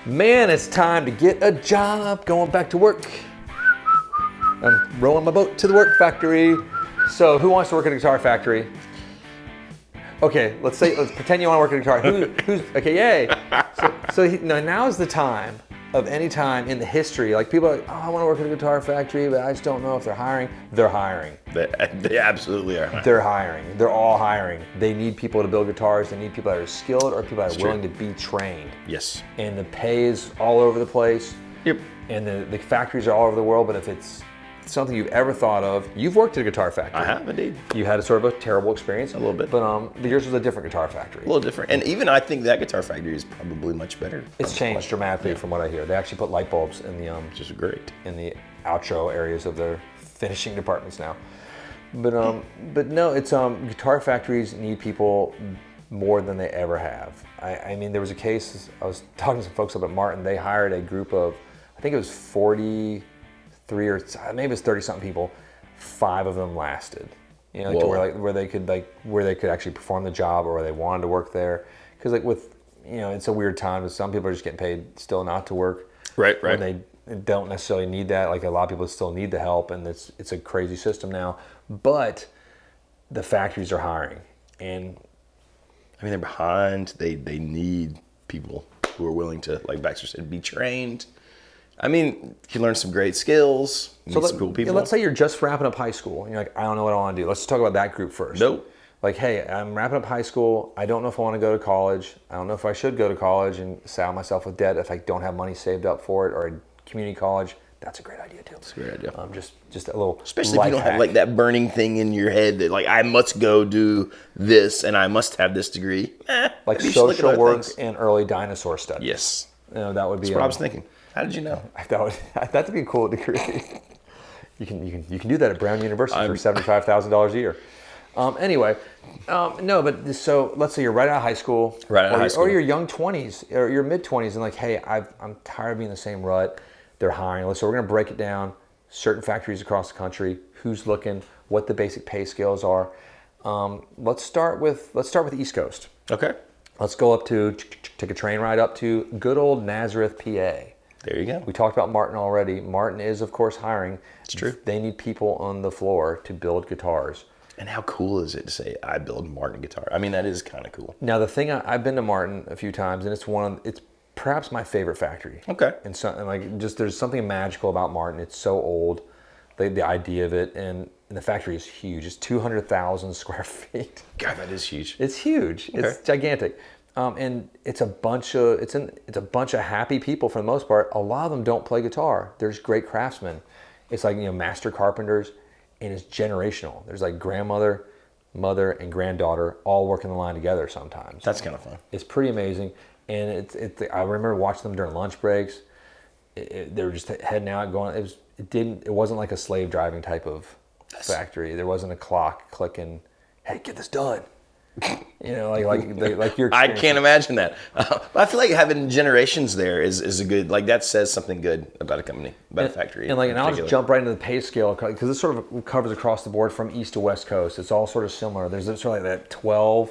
Man, it's time to get a job, going back to work. I'm rowing my boat to the work factory. So who wants to work at a guitar factory? Okay, let's pretend you want to work at a guitar. Who's okay, yay. Now is the time of any time in the history. Like people are like, oh, I want to work at a guitar factory, but I just don't know if they're hiring. They're hiring. They absolutely are hiring. They're hiring. They're all hiring. They need people to build guitars. They need people that are skilled or people that are willing to be trained. Yes. And the pay is all over the place. Yep. And the factories are all over the world, but if it's something you've ever thought of, you've worked at a guitar factory. I have indeed. You had a sort of a terrible experience. A little bit. But yours was a different guitar factory. A little different. And even I think that guitar factory is probably much better. It's changed dramatically from what I hear. They actually put light bulbs in the which is great. in the outro areas of their finishing departments now. But no, it's guitar factories need people more than they ever have. I mean, there was a case, I was talking to some folks up at Martin, they hired a group of, I think it was 43 or maybe it was 30 something people. 5 of them lasted, you know, like to where they could actually perform the job or where they wanted to work there. Because like with, you know, it's a weird time. Some people are just getting paid still not to work. Right. When they don't necessarily need that. Like a lot of people still need the help, and it's a crazy system now. But the factories are hiring, and I mean they're behind. They need people who are willing to, like Baxter said, be trained. I mean, you can learn some great skills, meet some cool people. Let's say you're just wrapping up high school. And you're like, I don't know what I want to do. Let's just talk about that group first. Nope. Like, hey, I'm wrapping up high school. I don't know if I want to go to college. I don't know if I should go to college and saddle myself with debt if I don't have money saved up for it, or a community college. That's a great idea too. That's a great idea. Just a little especially if you don't have like that burning thing in your head that like I must go do this and I must have this degree. Like social work and early dinosaur studies. Yes. You know, that would be That's what I was thinking. How did you know? That'd be a cool degree. You can do that at Brown University for $75,000 a year. Anyway, no, but so let's say you're right out of high school, or your young 20s or your mid 20s, and like, hey, I'm tired of being in the same rut. They're hiring. So we're going to break it down. Certain factories across the country. Who's looking? What the basic pay scales are. Let's start with the East Coast. Okay. Let's go up to take a train ride up to good old Nazareth, PA. There you go. We talked about Martin already. Martin is, of course, hiring. It's true. They need people on the floor to build guitars. And how cool is it to say, I build Martin guitar? I mean, that is kind of cool. Now, the thing, I've been to Martin a few times, and it's perhaps my favorite factory. Okay. And there's something magical about Martin. It's so old, the idea of it, and the factory is huge. It's 200,000 square feet. God, that is huge. It's huge. Okay. It's gigantic. And it's a bunch of happy people for the most part. A lot of them don't play guitar. There's great craftsmen. It's like, you know, master carpenters, and it's generational. There's like grandmother, mother, and granddaughter all working the line together sometimes. That's kind of fun. It's pretty amazing. And I remember watching them during lunch breaks. They were just heading out, going. It wasn't like a slave driving type of factory. There wasn't a clock clicking. Hey, get this done. You know, like your. I can't imagine that. I feel like having generations there is a good, like that says something good about a company, about a factory. And I'll just jump right into the pay scale because this sort of covers across the board from East to West Coast. It's all sort of similar. There's sort of like that $12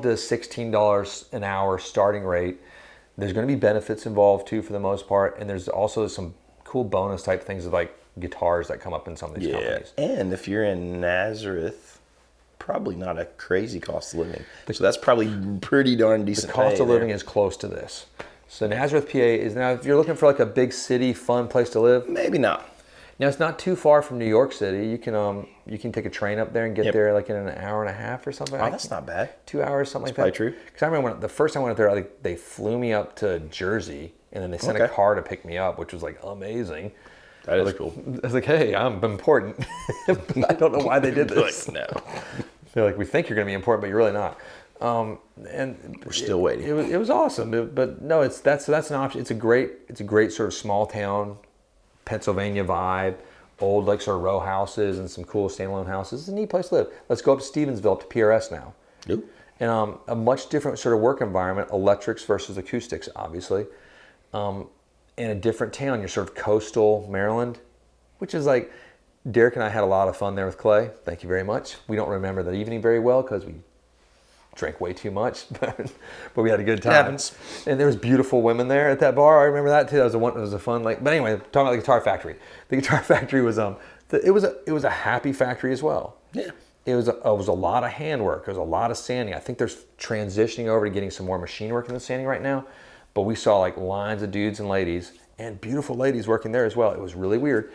to $16 an hour starting rate. There's going to be benefits involved too for the most part, and there's also some cool bonus type things of like guitars that come up in some of these companies. And if you're in Nazareth, probably not a crazy cost of living. So that's probably pretty darn decent. The cost of living is close to this. So Nazareth, PA is now, if you're looking for like a big city, fun place to live. Maybe not. Now it's not too far from New York City. You can take a train up there and get there like in an hour and a half or something. Oh, that's not bad. 2 hours, something that's like that. Probably true. Because I remember the first time I went up there, they flew me up to Jersey, and then they sent a car to pick me up, which was like amazing. That is cool. I was like, hey, I'm important. I don't know why they did this. Like, no. They're like, we think you're going to be important, but you're really not. And we're still waiting. It was awesome, but no, that's an option. It's a great sort of small town, Pennsylvania vibe. Old like sort of row houses and some cool standalone houses. It's a neat place to live. Let's go up to Stevensville, up to PRS now. Ooh. And a much different sort of work environment, electrics versus acoustics, obviously. In a different town, you're sort of coastal Maryland, which is like, Derek and I had a lot of fun there with Clay. Thank you very much. We don't remember that evening very well because we drank way too much, but we had a good time. happens. And there was beautiful women there at that bar. I remember that too. That was it was a fun but anyway, talking about the Guitar Factory. The Guitar Factory was it was a happy factory as well. Yeah. It was a lot of handwork. It was a lot of sanding. I think there's transitioning over to getting some more machine work in the sanding right now. But we saw like lines of dudes and ladies and beautiful ladies working there as well. It was really weird.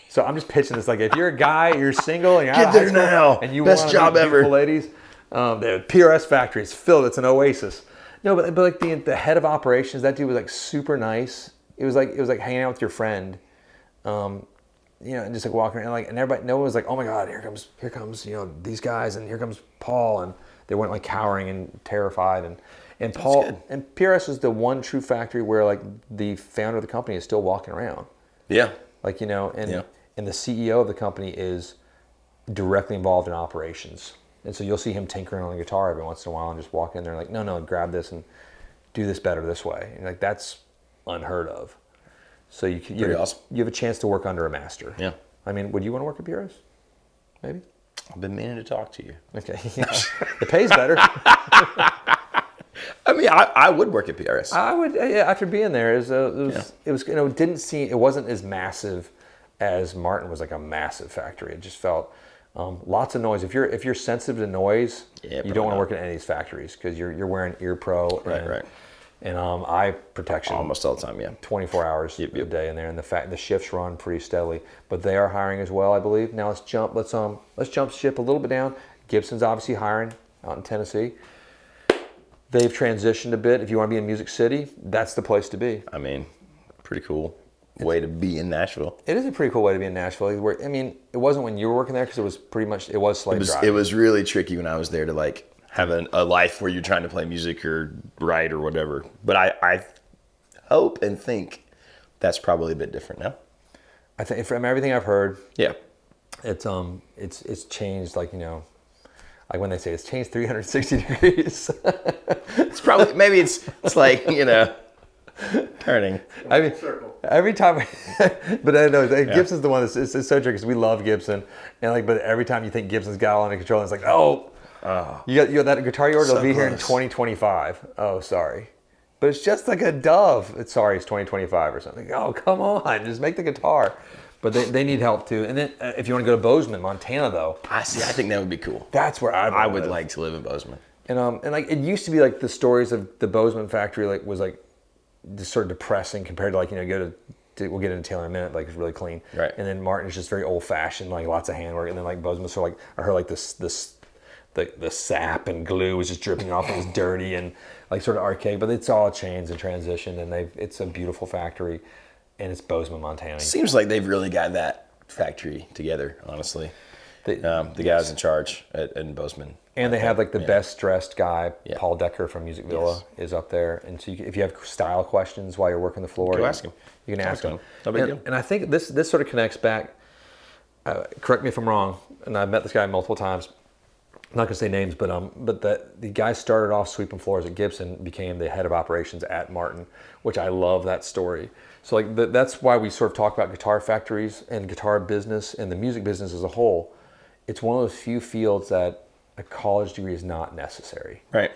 So I'm just pitching this like if you're a guy, you're single, and you're Get there now. and you Best want job ever. beautiful ladies. The PRS factory is filled. It's an oasis. No, but like the head of operations, that dude was like super nice. It was like hanging out with your friend, and just like walking around, and everybody, no one was like, oh my God, here comes, these guys, and here comes Paul, and they weren't like cowering and terrified, and Paul and PRS is the one true factory where like the founder of the company is still walking around. Yeah. Like and the CEO of the company is directly involved in operations. And so you'll see him tinkering on the guitar every once in a while and just walk in there like, no, grab this and do this better this way. And like that's unheard of. So awesome. You have a chance to work under a master. Yeah. I mean, would you want to work at PRS? Maybe? I've been meaning to talk to you. Okay. It pays better. I mean, I would work at PRS. I would, after being there, it wasn't as massive as Martin was like a massive factory. It just felt lots of noise. If you're sensitive to noise, you don't want to work in any of these factories because you're wearing ear pro and eye protection almost all the time. Yeah, 24 hours a day in there, and the shifts run pretty steadily. But they are hiring as well, I believe. Now let's jump ship a little bit down. Gibson's obviously hiring out in Tennessee. They've transitioned a bit. If you want to be in Music City, that's the place to be. I mean, pretty cool way to be in Nashville. It is a pretty cool way to be in Nashville. I mean, it wasn't when you were working there because it was slave driving. It was really tricky when I was there to like have a life where you're trying to play music or write or whatever. But I hope and think that's probably a bit different now. I think from everything I've heard, yeah, it's changed like like when they say it's changed 360 degrees. It's probably maybe it's like turning. I mean, every time, but I know Gibson's the one that's it's so tricky because we love Gibson, and but every time you think Gibson's got all under control, it's like, you got that guitar you ordered will be here in 2025. Oh, sorry, but it's just like a dove. It's 2025 or something. Oh, come on, just make the guitar. But they need help too. And then if you want to go to Bozeman, Montana, though, I think that would be cool. That's where I would like to live in Bozeman. And like it used to be like the stories of the Bozeman factory was like just sort of depressing compared to like we'll get into Taylor in a minute, like it's really clean. Right. And then Martin is just very old fashioned, like lots of handwork. And then like Bozeman, so like I heard like the sap and glue was just dripping off. It was dirty and like sort of archaic, but it's all changed and transitioned, and it's a beautiful factory. And it's Bozeman, Montana. Seems like they've really got that factory together, honestly. The guys in charge in Bozeman. And they have like the best dressed guy, Paul Decker from Music Villa, is up there. And so if you have style questions while you're working the floor, you ask him. You can ask him. No big deal. And I think this sort of connects back. Correct me if I'm wrong. And I've met this guy multiple times. I'm not gonna say names, but the guy started off sweeping floors at Gibson, became the head of operations at Martin, which I love that story. So like that's why we sort of talk about guitar factories and guitar business and the music business as a whole. It's one of those few fields that a college degree is not necessary. Right.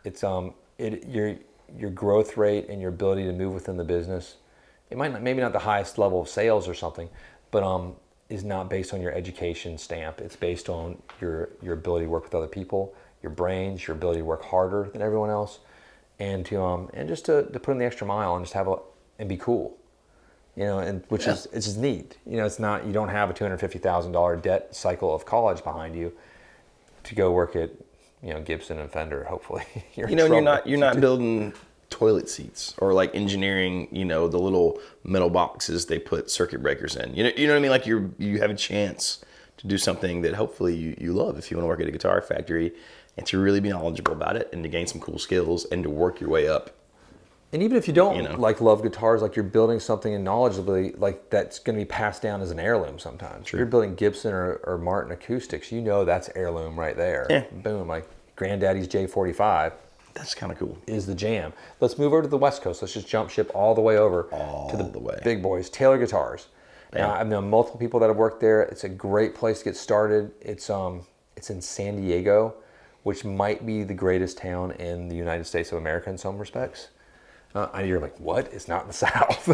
It's your growth rate and your ability to move within the business. It might not, maybe not the highest level of sales or something, but is not based on your education stamp. It's based on your ability to work with other people, your brains, your ability to work harder than everyone else, and just to put in the extra mile and just and be cool. And which is it's just neat. It's not, you don't have a $250,000 debt cycle of college behind you to go work at Gibson and Fender. Hopefully, you're not building toilet seats or like engineering. The little metal boxes they put circuit breakers in. You know what I mean? Like you have a chance to do something that hopefully you love if you want to work at a guitar factory and to really be knowledgeable about it and to gain some cool skills and to work your way up. And even if you don't love guitars, like you're building something knowledgeably, like that's going to be passed down as an heirloom sometimes. True. If you're building Gibson or Martin acoustics, that's heirloom right there. Yeah. Boom, like Granddaddy's J45. That's kind of cool. Is the jam. Let's move over to the West Coast. Let's just jump ship all the way over to the big boys, Taylor Guitars. Yeah. Now, I've known multiple people that have worked there. It's a great place to get started. It's in San Diego, which might be the greatest town in the United States of America in some respects. And you're like, what? It's not in the South.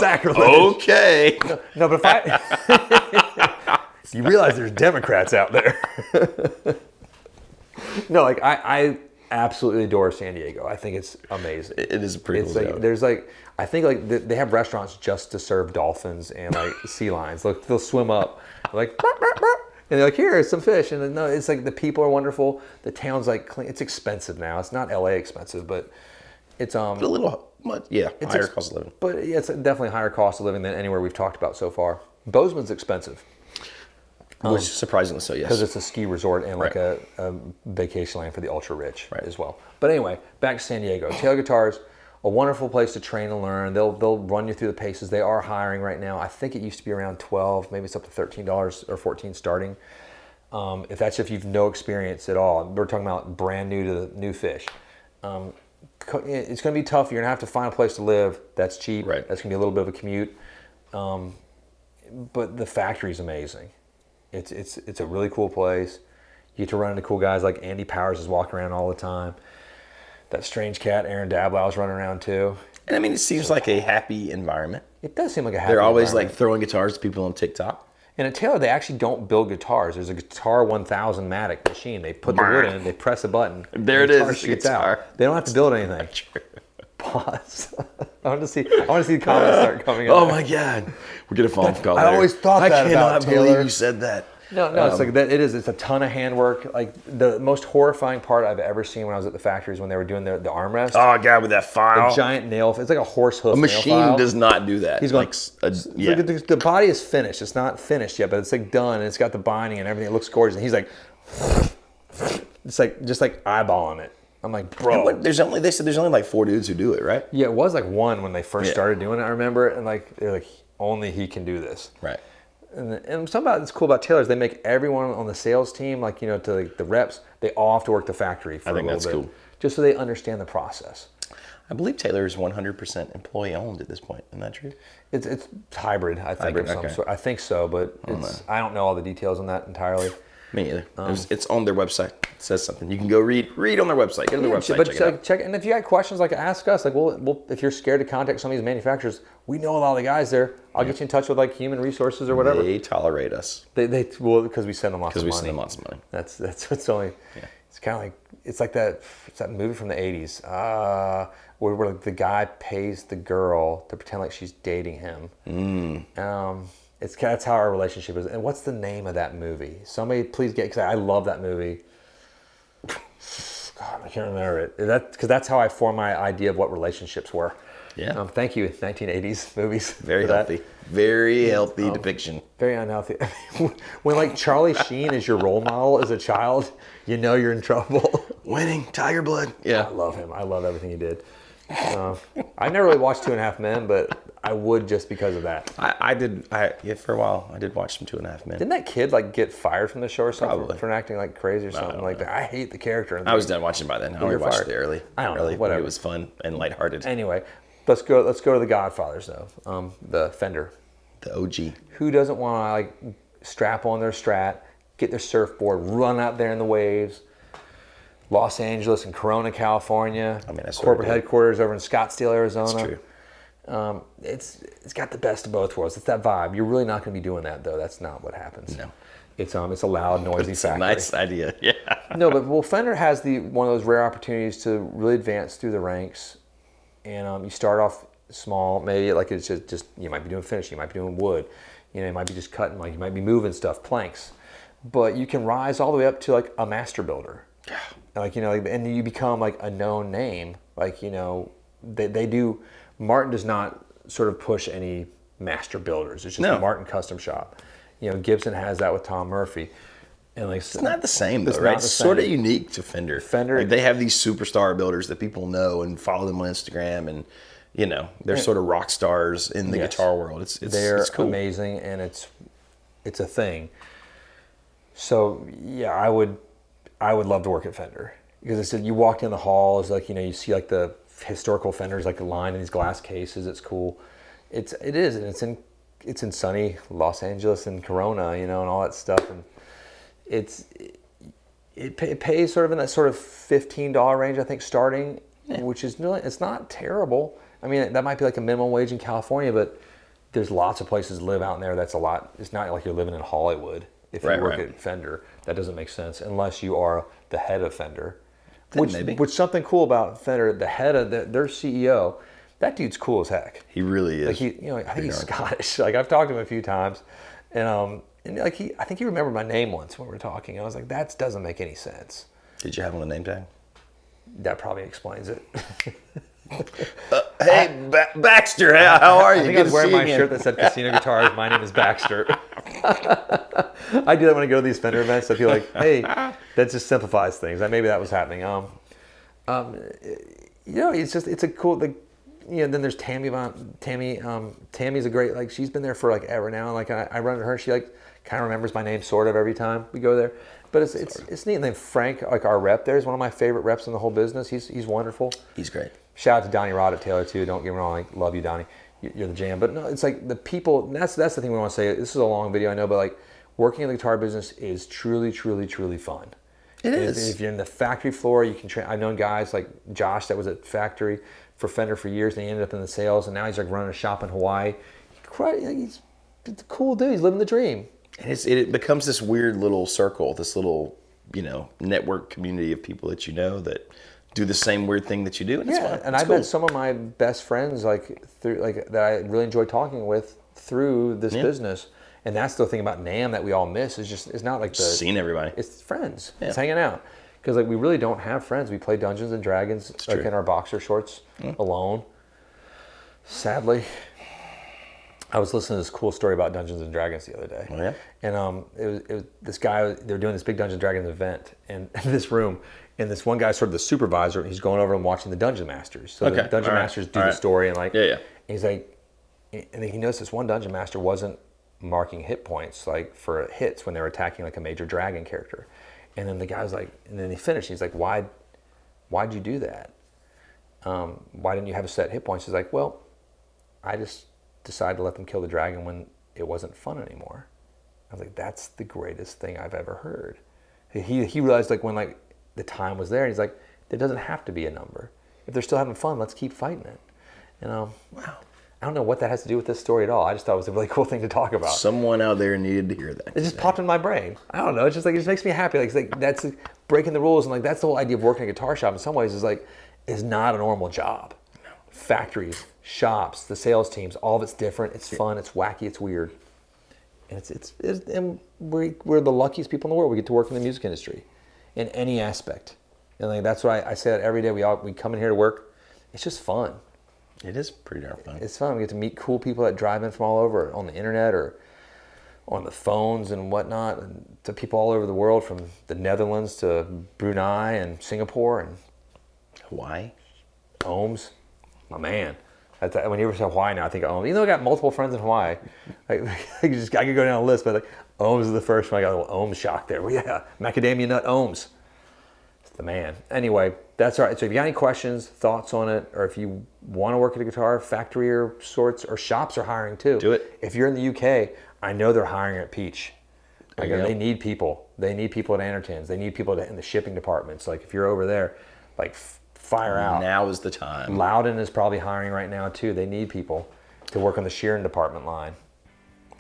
Sacrilege. Okay. No, but if I... you realize there's Democrats out there. No, like I absolutely adore San Diego. I think it's amazing. It is a pretty cool like town. there's like I think like they have restaurants just to serve dolphins and like sea lions. Like they'll swim up, like burp, burp, burp, and they're like, here's some fish. And then, no, it's like the people are wonderful. The town's like clean. It's expensive now. It's not LA expensive, but it's But a little, higher cost of living. But yeah, it's definitely higher cost of living than anywhere we've talked about so far. Bozeman's expensive. Which surprisingly so, yes. Because it's a ski resort and like a vacation land for the ultra rich Right. as well. But anyway, back to San Diego. Taylor Guitars, a wonderful place to train and learn. They'll run you through the paces. They are hiring right now. I think it used to be around $12, maybe it's up to $13 or $14 starting. If you've no experience at all. We're talking about brand new to the new fish. It's going to be tough. You're going to have to find a place to live that's cheap. Right. That's going to be a little bit of a commute. But the factory is amazing. It's a really cool place. You get to run into cool guys like Andy Powers is walking around all the time. That strange cat, Aaron Dablow, is running around too. And I mean, it seems like a happy environment. It does seem like a happy They're always environment. like throwing guitars to people on TikTok. And at Taylor, they actually don't build guitars. There's a Guitar 1000 Matic machine. They put the wood in, they press a button. There and it the is, guitar shoots guitar. out. They don't have to build anything. Pause. I want to see the comments start coming up. Oh my God. We'll get a phone call I later. always thought that I about cannot believe Taylor. you said that. No, it's like that. It is. It's a ton of handwork. Like the most horrifying part I've ever seen when I was at the factory is when they were doing the armrest. Oh God, with that file. A giant nail. It's like a horse hoof. A machine does not do that. He's going. Yeah. The body is finished. It's not finished yet, but it's like done, and it's got the binding and everything. It looks gorgeous. And he's like, it's like just like eyeballing it. I'm like, bro. They said there's only like 4 dudes who do it, right? Yeah, it was like one when they first started doing it. I remember, and like they're like, only he can do this. Right. And something that's cool about Taylor is they make everyone on the sales team, like, you know, to like the reps, they all have to work the factory for a little bit. I think that's cool. Just so they understand the process. I believe Taylor is 100% employee owned at this point. Isn't that true? It's hybrid, I think. Hybrid, Of some okay. sort. I think so, but I don't know all the details on that entirely. Me either. It's on their website. It says something. You can go read on their website. Go to their website. But check it out. check, and if you got questions, like ask us. Like, well, if you're scared to contact some of these manufacturers, we know a lot of the guys there. I'll get you in touch with like human resources or whatever. They tolerate us. Well, because we send them lots of money. Because we send them lots of money. That's what's only. Yeah. It's kind of like it's that movie from the '80s where like the guy pays the girl to pretend like she's dating him. That's how our relationship is. And what's the name of that movie? Somebody please get, because I love that movie. God, I can't remember it. Because that's how I formed my idea of what relationships were. Yeah. Thank you, 1980s movies. Very healthy. Very healthy depiction. Very unhealthy. When like Charlie Sheen is your role model as a child, you know you're in trouble. Winning, Tiger Blood. Yeah. I love him. I love everything he did. I never really watched 2.5 Men, but I would just because of that. I did for a while. I did watch some 2.5 Men. Didn't that kid like get fired from the show or something Probably. for acting like crazy or something like that? I hate the character. I was done watching by then. I only watched it early. I don't know. Whatever. It was fun and lighthearted. Anyway, let's go to the Godfathers though. The Fender. The OG. Who doesn't want to like strap on their Strat, get their surfboard, run out there in the waves? Los Angeles and Corona, California. I mean, that's corporate headquarters over in Scottsdale, Arizona. That's true. It's got the best of both worlds. It's that vibe. You're really not going to be doing that though. That's not what happens. No. It's a loud, noisy It's factory. a nice idea. Yeah. No, but Fender has one of those rare opportunities to really advance through the ranks, and you start off small. Maybe like it's just you might be doing finishing, you might be doing wood, you might be just cutting, like you might be moving stuff, planks, but you can rise all the way up to like a master builder. Yeah. Like, and you become like a known name. Like, they do. Martin does not sort of push any master builders. It's just a Martin custom shop. Gibson has that with Tom Murphy. And like, it's not the same though, right? It's sort of unique to Fender. Fender, they have these superstar builders that people know and follow them on Instagram, and they're sort of rock stars in the guitar world. It's cool. Amazing, and it's a thing. So yeah, I would love to work at Fender, because I said you walk in the halls, like you see like the historical Fenders like lined in these glass cases. It's cool. It is, and it's in sunny Los Angeles and Corona, and all that stuff, and it pays sort of in that sort of $15 range, I think, starting, which is it's not terrible. I mean, that might be like a minimum wage in California, but there's lots of places to live out in there. That's a lot. It's not like you're living in Hollywood if you work at Fender. That doesn't make sense unless you are the head of Fender. Which something cool about Fender, the head of their CEO, that dude's cool as heck. He really is. Like I think he's Scottish. Like I've talked to him a few times, and like I think he remembered my name once when we were talking. I was like, that doesn't make any sense. Did you have on the name tag? That probably explains it. Hey, Baxter, how are you? I think I was wearing my shirt that said Casino Guitars. My name is Baxter. I do that when I go to these Fender events. I feel like, hey, that just simplifies things. Maybe that was happening. It's a cool. Then there's Tammy. Tammy's a great. Like she's been there for like ever now. Like I run into her. She like kind of remembers my name sort of every time we go there. But it's neat. And then Frank, like our rep there, is one of my favorite reps in the whole business. He's wonderful. He's great. Shout out to Donnie Rod at Taylor too. Don't get me wrong, I love you, Donnie. You're the jam. But no, it's like the people. That's the thing we want to say. This is a long video, I know, but like working in the guitar business is truly, truly, truly fun. It is. If you're in the factory floor, you can train. I've known guys like Josh that was at factory for Fender for years, and he ended up in the sales, and now he's like running a shop in Hawaii. He's a cool dude. He's living the dream. And it becomes this weird little circle, this little network community of people that that do the same weird thing that you do, and it's fun. And I met some of my best friends that I really enjoy talking with through this business. And that's the thing about NAMM that we all miss is just it's not like seeing everybody. It's friends. Yeah. It's hanging out because like we really don't have friends. We play Dungeons and Dragons in our boxer shorts alone. Sadly, I was listening to this cool story about Dungeons and Dragons the other day. Oh yeah. And it was this guy. They were doing this big Dungeons and Dragons event in this room. And this one guy's sort of the supervisor, and he's going over and watching the Dungeon Masters. So the Dungeon Masters do the story, and and he's like, and then he noticed this one Dungeon Master wasn't marking hit points like for hits when they were attacking like a major dragon character. And then the guy was like, and then he finished. He's like, why'd you do that? Why didn't you have a set hit points? He's like, well, I just decided to let them kill the dragon when it wasn't fun anymore. I was like, that's the greatest thing I've ever heard. He realized like when like the time was there, and he's like, there doesn't have to be a number. If they're still having fun, let's keep fighting it. Wow. I don't know what that has to do with this story at all. I just thought it was a really cool thing to talk about. Someone out there needed to hear that. It just popped in my brain. I don't know. It's just like, it just makes me happy. Like, it's like that's breaking the rules, and like that's the whole idea of working in a guitar shop in some ways is not a normal job. No. Factories, shops, the sales teams, all of it's different. It's fun. It's wacky. It's weird. And and we're the luckiest people in the world. We get to work in the music industry in any aspect. And like that's why I say that every day. We come in here to work. It's just fun. It is pretty darn fun. It's fun. We get to meet cool people that drive in from all over on the internet or on the phones and whatnot, and to people all over the world, from the Netherlands to Brunei and Singapore and Hawaii. Ohms, my man. When you ever say Hawaii now, I think Ohms. Even though I got multiple friends in Hawaii, I could go down a list, but like Ohms is the first one. I got a little Ohms shock there. Well, yeah, macadamia nut Ohms. It's the man. Anyway, that's all right. So if you got any questions, thoughts on it, or if you want to work at a guitar factory or sorts, or shops are hiring too. Do it. If you're in the UK, I know they're hiring at Peach. They need people. They need people at Andertons. They need people in the shipping departments. Like if you're over there, like fire out. Now is the time. Loudon is probably hiring right now too. They need people to work on the Sheeran department line.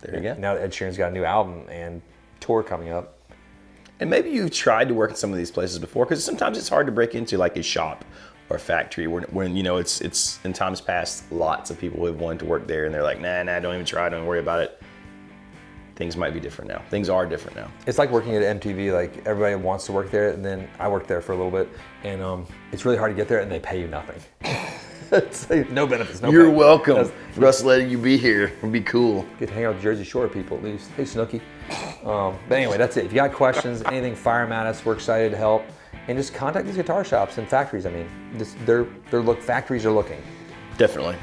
There you go. Now that Ed Sheeran's got a new album and tour coming up. And maybe you've tried to work in some of these places before, because sometimes it's hard to break into like a shop or a factory when it's in times past, lots of people have wanted to work there and they're like, nah, don't even try, don't worry about it. Things might be different now. Things are different now. It's like working at MTV. Like everybody wants to work there, and then I worked there for a little bit, and it's really hard to get there, and they pay you nothing. It's like no benefits, no You're pay. welcome for us letting you be here and be cool. Get to hang out with Jersey Shore people at least. Hey, Snooki. But anyway, that's it. If you got questions, anything, fire them at us. We're excited to help. And just contact these guitar shops and factories. I mean, factories are looking. Definitely.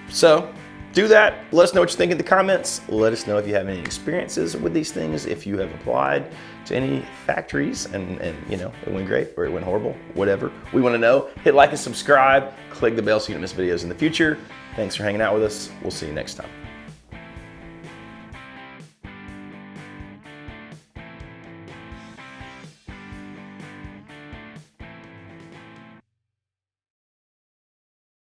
So do that. Let us know what you think in the comments. Let us know if you have any experiences with these things, if you have applied to any factories and it went great or it went horrible, whatever. We want to know. Hit like and subscribe. Click the bell so you don't miss videos in the future. Thanks for hanging out with us. We'll see you next time.